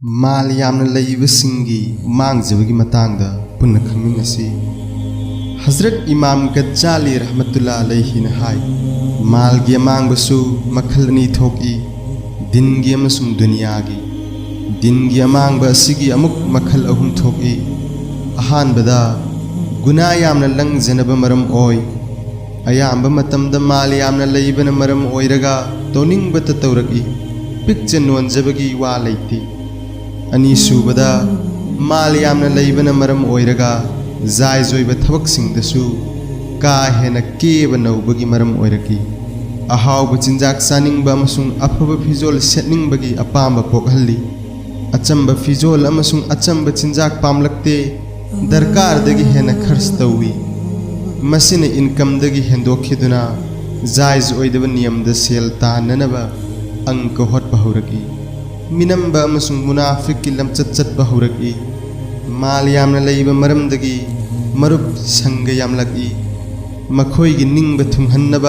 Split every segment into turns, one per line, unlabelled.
ꯃꯥꯜ ꯌꯥꯝꯅ ꯂꯩꯕꯁꯤꯡꯒꯤ ꯃꯥꯡꯖꯕꯒꯤ ꯃꯇꯥꯡꯗ ꯄꯨꯟꯅ ꯈꯪꯃꯤꯟꯅꯁꯤ꯫ ꯍꯖꯔꯠ ꯏꯃꯥꯝ ꯒꯖꯥꯂꯤ ꯔꯍꯃꯇꯨꯜꯂꯥꯍ ꯑꯂꯩꯍꯤꯅ ꯍꯥꯏ, ꯃꯥꯜꯒꯤ ꯑꯃꯥꯡꯕꯁꯨ ꯃꯈꯜ ꯑꯅꯤ ꯊꯣꯛꯏ, ꯗꯤꯟꯒꯤ ꯑꯃꯁꯨꯡ ꯗꯨꯅꯤꯌꯥꯒꯤ꯫ ꯗꯤꯟꯒꯤ ꯑꯃꯥꯡꯕ ꯑꯁꯤꯒꯤ ꯑꯃꯨꯛ ꯃꯈꯜ ꯑꯍꯨꯝ ꯊꯣꯛꯏ꯫ ꯑꯍꯥꯟꯕꯗ ꯒꯨꯅꯥ ꯌꯥꯝꯅ ꯂꯪꯖꯅꯕ ꯃꯔꯝ ꯑꯣꯏ꯫ ꯑꯌꯥꯝꯕ ꯃꯇꯝꯗ ꯃꯥꯜ ꯌꯥꯝꯅ ꯂꯩꯕꯅ ꯃꯔꯝ ꯑꯣꯏꯔꯒ ꯇꯧꯅꯤꯡꯕꯇ ꯇꯧꯔꯛꯏ, ꯄꯤꯛꯆ ꯅꯣꯟꯖꯕꯒꯤ ꯋꯥ ꯂꯩꯇꯦ꯫ ꯑꯅꯤꯁꯨꯕꯗ ꯃꯥꯜ ꯌꯥꯝꯅ ꯂꯩꯕꯅ ꯃꯔꯝ ꯑꯣꯏꯔꯒ ꯖꯥꯏꯖ ꯑꯣꯏꯕ ꯊꯕꯛꯁꯤꯡꯗꯁꯨ ꯀꯥ ꯍꯦꯟꯅ ꯀꯦꯕ ꯅꯧꯕꯒꯤ ꯃꯔꯝ ꯑꯣꯏꯔꯛꯏ꯫ ꯑꯍꯥꯎꯕ ꯆꯤꯟꯖꯥꯛ ꯆꯥꯅꯤꯡꯕ ꯑꯃꯁꯨꯡ ꯑꯐꯕ ꯐꯤꯖꯣꯜ ꯁꯦꯠꯅꯤꯡꯕꯒꯤ ꯑꯄꯥꯝꯕ ꯄꯣꯛꯍꯜꯂꯤ꯫ ꯑꯆꯝꯕ ꯐꯤꯖꯣꯜ ꯑꯃꯁꯨꯡ ꯑꯆꯝꯕ ꯆꯤꯟꯖꯥꯛ ꯄꯥꯝꯂꯛꯇꯦ, ꯗꯔꯀꯥꯔꯗꯒꯤ ꯍꯦꯟꯅ ꯈꯔꯆ ꯇꯧꯏ꯫ ꯃꯁꯤꯅ ꯏꯟꯀꯝꯗꯒꯤ ꯍꯦꯟꯗꯣꯛꯈꯤꯗꯨꯅ ꯖꯥꯏꯖ ꯑꯣꯏꯗꯕ ꯅꯤꯌꯝꯗ ꯁꯦꯜ ꯇꯥꯟꯅꯅꯕ ꯑꯪꯀ ꯍꯣꯠꯄ ꯍꯧꯔꯛꯏ꯫ ಮಿನಂಬ ಅಮಸುಂಗ್ ಮುನಾಫಿಕ್ಕಿ ಲಂಚತ್ ಚಟ್ಪ ಹೌರಕಿ. ಮಾಲ್ ಯಾಮ್ನ ಲೈಬ ಮರಮ್ದಗಿ ಮರುಪ್ ಸಂಗ ಯಾಮ್ಲಕಿ. ಮಖೋಯ್ಗಿ ನಿಂಗ್ಬ ಥುಂಹನ್ನಬ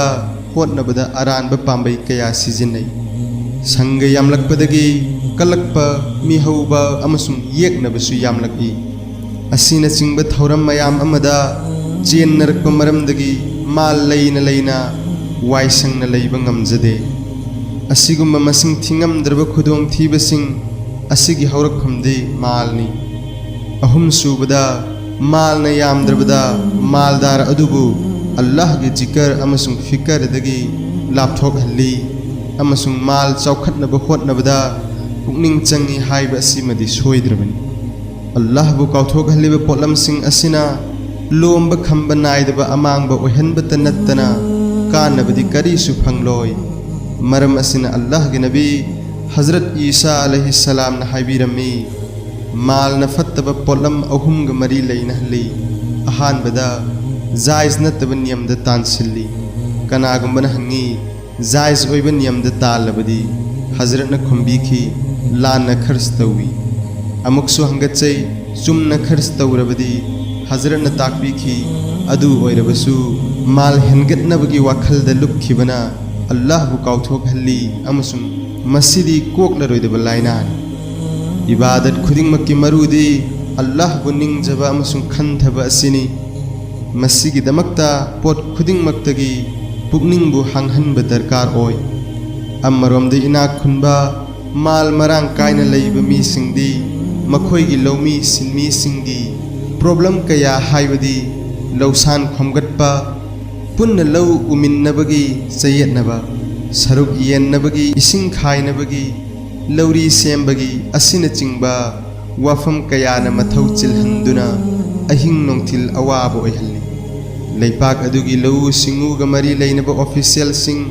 ಹೋಟ್ನಬದ ಅರಾನ್ಬ ಪಾಂಬೈ ಕಯಾ ಸಿಜಿನ್ನೈ. ಸಂಗ ಯಾಮ್ಲಕ್ಪದಗಿ ಕಲಕ್ಪ ಮಿಹೌಬ ಅಮಸುಂಗ್ ಯೇಕ್ನಬಸು ಯಾಮ್ಲಕಿ. ಅಸಿನ ಚಿಂಗ್ಬ ಥೌರಂ ಮಯಾಮ್ ಅಮದ ಜೇನ್ನರಕ್ಪ ಮರಮ್ದಗಿ ಮಾಲ್ ಲೈನ ಲೈನ ವಾಯ್ಸಂಗ್ನ ಲೈಬ ngамಜದೆ. असिगुम्बा मसिंग थिंगमद्रब खुदोंग थीबसिंग असिगी हौरकफमदि मालनी। अहुम सूबदा मालना यामद्रबदा मालदार अदुबु अल्लाह गे जिकर अमसुंग फिकरदगी लापथोकहल्ली अमसुंग माल चौखटनब होटनबदा पुक्निंग चंगी हाइब असिमदि सोइद्रबनी। अल्लाह बु काउथोकहल्लिब पोटलमसिंग असिना लोम्ब खंब नाइदब अमांगब ओहनबत नत्तना कानबदि करिसु फंगलोय। मरम असिना अल्लाह के नबी हजरत ईसा अलैहिस्सलाम न हाइबिरमी, माल न फत्तब पोलम अहुम ग मरी लैनहली। अहानबदा जायज नत्तब नियमद तानसिल्ली। कनागुंबन हंगी जायज ओइब नियमद तालबदी हजरत न खुंबीखी लान न खर्च तौवी। अमुकसु हंगचै चुम न खर्च तौरबदी हजरत न ताकबीखी अदु ओइरबसु माल हेनगतनबगी वाखलद लुपखिबना अल्लाह बु काउथोकहल्ली अमसुंग मसिदी कोकलरोइदब लाइनानी। इबादत खुदिंगमक्की मरुदी अल्लाह बु निंगजब अमसुंग खंथब असिनी। मसिगिदमक्ता पोट खुदिंगमक्तगी पुक्निंगबु हांगहनब दरकार ओय। अमरोमद इनाक खुनबा माल मरांग कायना लैब मीसिंगदी मखोयगी लौमी सिनमीसिंगी प्रॉब्लम कया हाइबदी लौसान खोमगटपा, पुन्न लौ उमिन्नबगी चयेतनबा, सरुक येन्नबगी इसिंग खाइनबगी, लौरी सेमबगी असिनचिंगबा वाफम कयान मथौ चिलहंदुना अहिंग नोंथिल अवाब ओइहल्ली। लैपाक अदुगी लौ सिंगुग मरी लैनब ऑफिशियल सिंग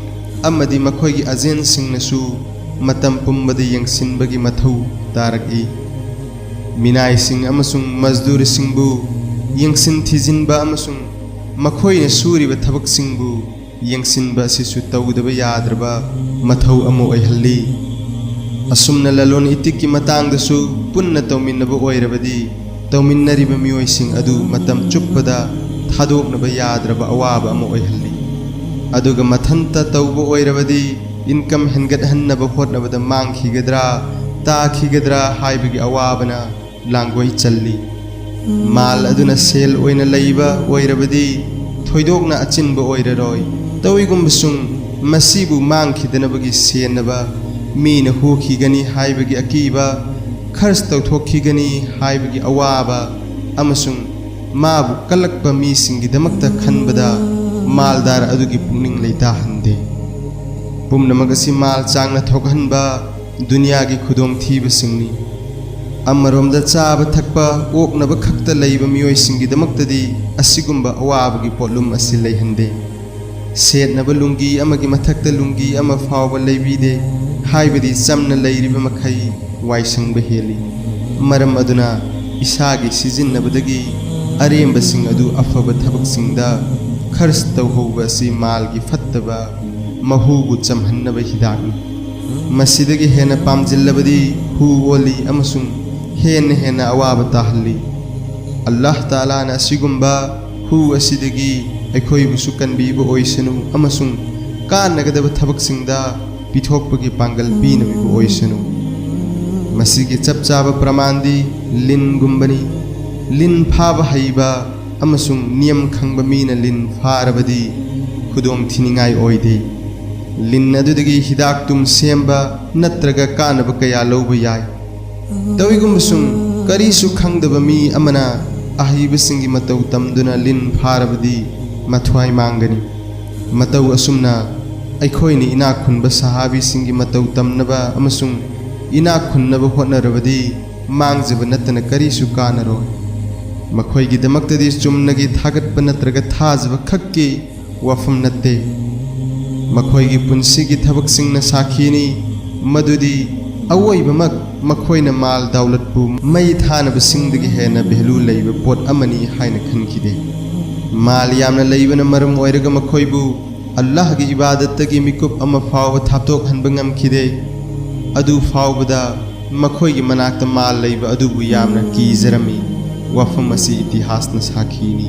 अमदी मखोयगी अजेन सिंगनसु मतम पुंबद यंगसिनबगी मथौ तारकई। मिनाय सिंग अमसुंग मजदूर सिंगबु यंगसिन थिजिनबा अमसुंग मखोयने सूरिब थबकसिंगबु यंगसिनबा सिसु तौदब याद्रबा मथौ अमो ओइहल्ली। असुमना ललोन इतिकि मतांगदसु पुन्न तौमिन्नब ओइरबदी तौमिन्नरिब मियोयसिंग अदु मतम चुप्पदा थादोकनब याद्रबा अवाब अमो ओइहल्ली। अदुगा मथंता तौब ओइरबदी इनकम हेनगतहन्नब होटनबदा मांगखिगद्रा ताखिगद्रा हाइबगी अवाबना लांगोय चल्ली। माल अदुना सेल ओइना लैबा ओइरबदी थोइदोकना अचिनब ओइररोय। तौइगुम्बसुंग मसिबु मांगखिदनबगी सेनबा मीना होखिगनी हाइबगी अकीबा, खर्च तौथोखिगनी हाइबगी अवाबा अमसुंग माबु कलक्पा मीसिंगिदमक्ता खनबदा मालदार अदुगी पुक्निंग लैताहंदे। पुमनमगसी माल चांगना थोकहनबा दुनियागी खुदोंग थीबसिंगनी। अमरोमदा चाब थकपा ओकनब खक्ता लैब मियोयसिंगिदमक्तदी असिगुम्बा अवाबगी पोटलुम असि लैहंदे। सेटनब लुंगी अमगी मथक्ता लुंगी अमा फावबा लैबीदे हाइबदी चमना लैरिब मखै वाइसंग हेली। मरम अदुना इसागी सिजिन्नबदगी अरेंबसिंग अदु अफब थबकसिंगदा खर्च तौहौबा असि मालगी फत्तबा महूबु चमहन्नब हिदाकनी। मसिदगी हेना पामजिल्लबदी हु ओली अमसुंग हेन हेन अवाब ताहल्ली। अल्लाह ताला ना सिगुम्बा हु असिदगी अखोइबुसु कनबीब ओइसनु अमसुंग कानगदब थबकसिंगदा पिथोकपगी पांगल पीनबिब ओइसनु। ꯃꯁꯤꯒꯤ ꯆꯞ ꯆꯥꯕ ꯄ꯭ꯔꯃꯥꯟꯗꯤ ꯂꯤꯟꯒꯨꯝꯕꯅꯤ꯫ ꯂꯤꯟ ꯐꯥꯕ ꯍꯩꯕ ꯑꯃꯁꯨꯡ ꯅꯤꯌꯝ ꯈꯪꯕ ꯃꯤꯅ ꯂꯤꯟ ꯐꯥꯔꯕꯗꯤ ꯈꯨꯗꯣꯡꯊꯤꯅꯤꯡꯉꯥꯏ ꯑꯣꯏꯗꯦ꯫ ꯂꯤꯟ ꯑꯗꯨꯗꯒꯤ ꯍꯤꯗꯥꯛ-ꯇꯨꯝ ꯁꯦꯝꯕ ꯅꯠꯇ꯭ꯔꯒ ꯀꯥꯟꯅꯕ ꯀꯌꯥ ꯂꯧꯕ ꯌꯥꯏ꯫ ꯇꯧꯏꯒꯨꯝꯕꯁꯨꯡ ꯀꯔꯤꯁꯨ ꯈꯪꯗꯕ ꯃꯤ ꯑꯃꯅ ꯑꯍꯩꯕꯁꯤꯡꯒꯤ ꯃꯇꯧ ꯇꯝꯗꯨꯅ ꯂꯤꯟ ꯐꯥꯔꯕꯗꯤ ꯃꯊ꯭ꯋꯥꯏ ꯃꯥꯡꯒꯅꯤ꯫ ꯃꯇꯧ ꯑꯁꯨꯝꯅ ꯑꯩꯈꯣꯏꯅ ꯏꯅꯥꯛ ꯈꯨꯟꯕ ꯁꯍꯥꯕꯤꯁꯤꯡꯒꯤ ꯃꯇꯧ ꯇꯝꯅꯕ ꯑꯃꯁꯨꯡ ꯏꯅꯥꯛ ꯈꯨꯟꯅꯕ ꯍꯣꯠꯅꯔꯕꯗꯤ ꯃꯥꯡꯖꯕ ꯅꯠꯇꯅ ꯀꯔꯤꯁꯨ ꯀꯥꯟꯅꯔꯣꯏ꯫ ꯃꯈꯣꯏꯒꯤꯗꯃꯛꯇꯗꯤ ꯆꯨꯝꯅꯒꯤ ꯊꯥꯒꯠꯄ ꯅꯠꯇ꯭ꯔꯒ ꯊꯥꯖꯕ ꯈꯛꯀꯤ ꯋꯥꯐꯝ ꯅꯠꯇꯦ, ꯃꯈꯣꯏꯒꯤ ꯄꯨꯟꯁꯤꯒꯤ ꯊꯕꯛꯁꯤꯡꯅ ꯁꯥꯈꯤꯅꯤ ꯃꯗꯨꯗꯤ ꯑꯋꯣꯏꯕꯃꯛ ꯃꯈꯣꯏꯅ ꯃꯥꯜ ꯗꯥꯎꯂꯠꯄꯨ ꯃꯩ ꯊꯥꯅꯕꯁꯤꯡꯗꯒꯤ ꯍꯦꯟꯅ ꯚꯦꯂꯨ ꯂꯩꯕ ꯄꯣꯠ ꯑꯃꯅꯤ ꯍꯥꯏꯅ ꯈꯟꯈꯤꯗꯦ꯫ ꯃꯥꯜ ꯌꯥꯝꯅ ꯂꯩꯕꯅ ꯃꯔꯝ ꯑꯣꯏꯔꯒ ꯃꯈꯣꯏꯕꯨ ꯑꯜꯂꯥꯍꯒꯤ ꯏꯕꯥꯗꯠꯇꯒꯤ ꯃꯤꯀꯨꯞ ꯑꯃ ꯐꯥꯎꯕ ꯊꯥꯞꯇꯣꯛꯍꯟꯕ ꯉꯝꯈꯤꯗꯦ꯫ ꯑꯗꯨ ꯐꯥꯎꯕꯗ ꯃꯈꯣꯏꯒꯤ ꯃꯅꯥꯛꯇ ꯃꯥꯜ ꯂꯩꯕ ꯑꯗꯨꯕꯨ ꯌꯥꯝꯅ ꯀꯤꯖꯔꯝꯃꯤ꯫ ꯋꯥꯐꯝ ꯑꯁꯤ ꯏꯇꯤꯍꯥꯁꯅ ꯁꯥꯈꯤꯅꯤ꯫